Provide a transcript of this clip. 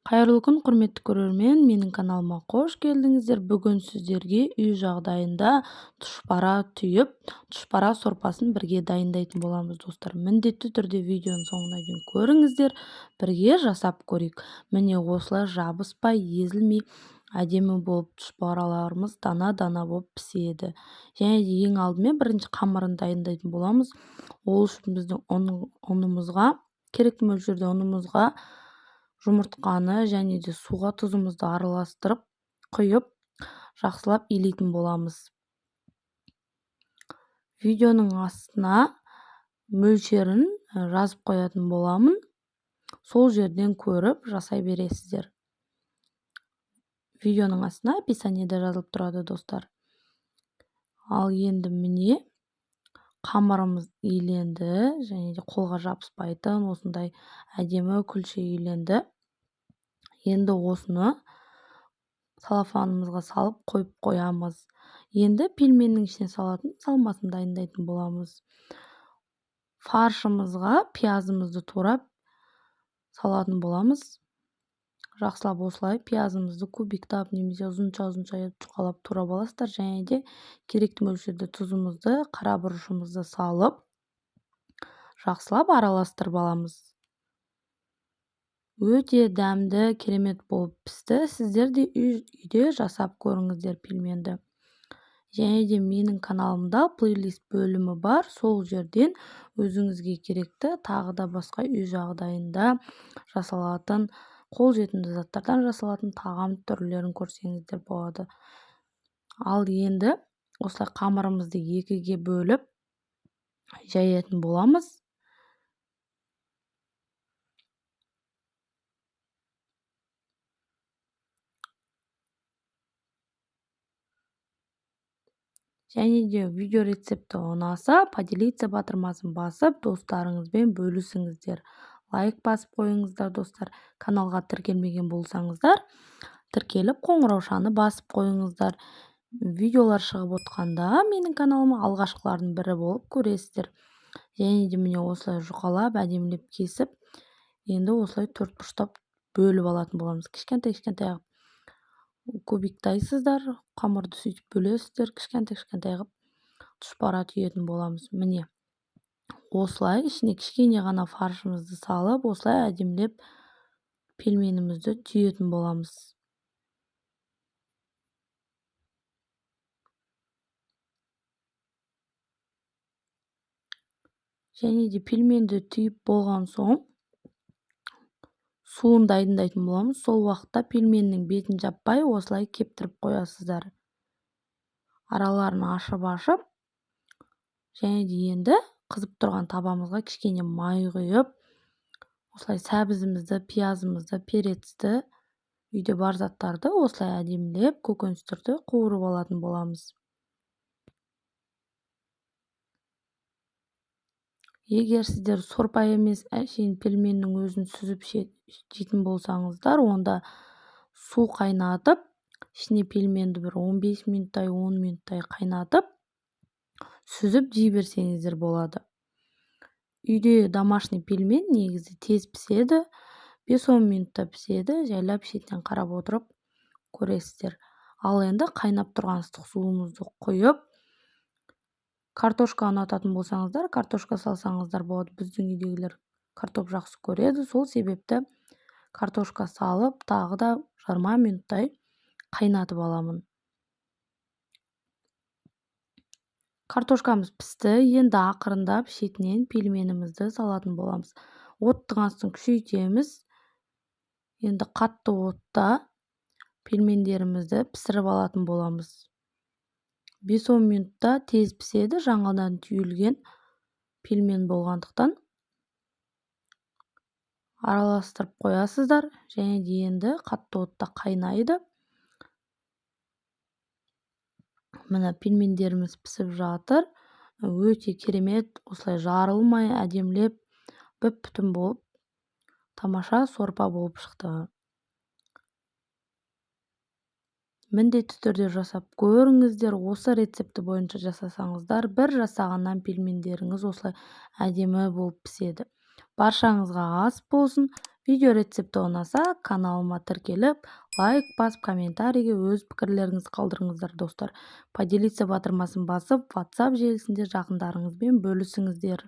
Қайырлы күн, құрметті көрермен, менің каналыма қош келдіңіздер. Бүгін сіздерге үй жағдайында тұшпара түйіп, тұшпара сорпасын бірге дайындайтын боламыз, достар. Міндетті түрде видеоның соңына дейін көріңіздер, бірге жасап көрейік. Міне осылай жабыспай, езілмей, әдемі болып тұшпараларымыз дана-дана болып піседі. Және де ең алдымен бірінші қамырын дайындайтын боламыз. Ол үшін біздің ұнымызға, керекті мөлшерде ұнымызға жұмыртқаны және де суға тұзымызды араластырып құйып жақсылап илейтін боламыз. Видеоның астына мөлшерін жазып қоятын боламын. Сол жерден көріп жасай бересіздер. Видеоның астына описаниеде жазылып тұрады, достар. Ал енді міне қамырымыз иленді және де қолға жабыспайтын осындай әдемі күлше иленді. Енді осыны салафанымызға салып қойып қоямыз. Енді пельменнің ішіне салатын салмасын дайындайтын боламыз. Фаршымызға пиязымызды турап салатын боламыз. Жақсылап осылай пиязымызды кубиктап немесе ұзынша жұқалап турап аласыздар. Және де керекті мөлшерде тұзымызды, қара бұрышымызды салып жақсылап араластырып аламыз. Өте дәмді, керемет болып пісті. Сіздер де үйде жасап көріңіздер пельменді. Және де менің каналымда плейлист бөлімі бар. Сол жерден өзіңізге керекті тағы да басқа үй жағдайында жасалатын, қолжетімді заттардан жасалатын тағам түрлерін көрсеңіздер болады. Ал енді осылай қамырымызды екіге бөліп жаятын боламыз. Және де видео рецепті ұнаса, поделиться батырмасын басып, достарыңызбен бөлісіңіздер. Лайк басып қойыңыздар, достар. Каналға тіркелмеген болсаңыздар, тіркеліп қоңыраушаны басып қойыңыздар. Видеолар шығып отқанда менің каналыма алғашқылардың бірі болып көресіздер. Және де міне осылай жұқалап, әдемілеп кесіп, енді осылай төртбұрыштап бөліп алатын боламыз. Кішкентай кубиктайсыздар, қамырды сөйтіп бөлесіздер, кішкентай қылып тұшпара түйетін боламыз. Міне осылай ішіне кішкене ғана фаршымызды салып, осылай әдемілеп пельменімізді түйетін боламыз. Және де пельменді түйіп болған соң суын дайындайтын боламыз. Сол уақытта пельменнің бетін жаппай осылай кептіріп қоясыздар. Араларын ашып, және де енді қызып тұрған табамызға кішкене май құйып, осылай сәбізімізді, пиязымызды, перецті, үйде бар заттарды осылай әдемілеп көкөністерді қуырып алатын боламыз. Егер сіздер сорпа емес әшейін пельменнің өзін сүзіп жейтін болсаңыздар, онда су қайнатып, ішіне пельменді бір 15 минуттай, 10 минуттай қайнатып, сүзіп жей берсеңіздер болады. Үйде домашний пельмен негізі тез піседі, 5-10 минутта піседі, жайлап шетінен қарап отырып көресіздер. Ал енді қайнап тұрған ыстық суымызды құйып, картошка ұнататын болсаңыздар, картошка салсаңыздар болады. Біздің үйдегілер картоп жақсы көреді. Сол себепті картошка салып, тағы да 20 минуттай қайнатып аламын. Картошкамыз пісті. Енді ақырындап шетінен пельменімізді салатын боламыз. Оттың астын күшейтеміз. Енді қатты отта пельмендерімізді пісіріп алатын боламыз. 5-10 минутта тез піседі, жаңадан түйілген пельмен болғандықтан. Араластырып қоясыздар, және де енді қатты отта қайнайды. Мына пельмендеріміз пісіп жатыр. Өте керемет, осылай жарылмай, әдемілеп, бүп-бүтін болып, тамаша сорпа болып шықты. Міндетті түрде жасап көріңіздер. Осы рецепті бойынша жасасаңыздар, бір жасағаннан пельмендеріңіз осылай әдемі болып піседі. Баршаңызға ас болсын. Видео рецепті ұнаса, каналыма тіркеліп, лайк басып, комментарийге өз пікірлеріңізді қалдырыңыздар, достар. Поделиться батырмасын басып, WhatsApp желісінде жақындарыңызбен бөлісіңіздер.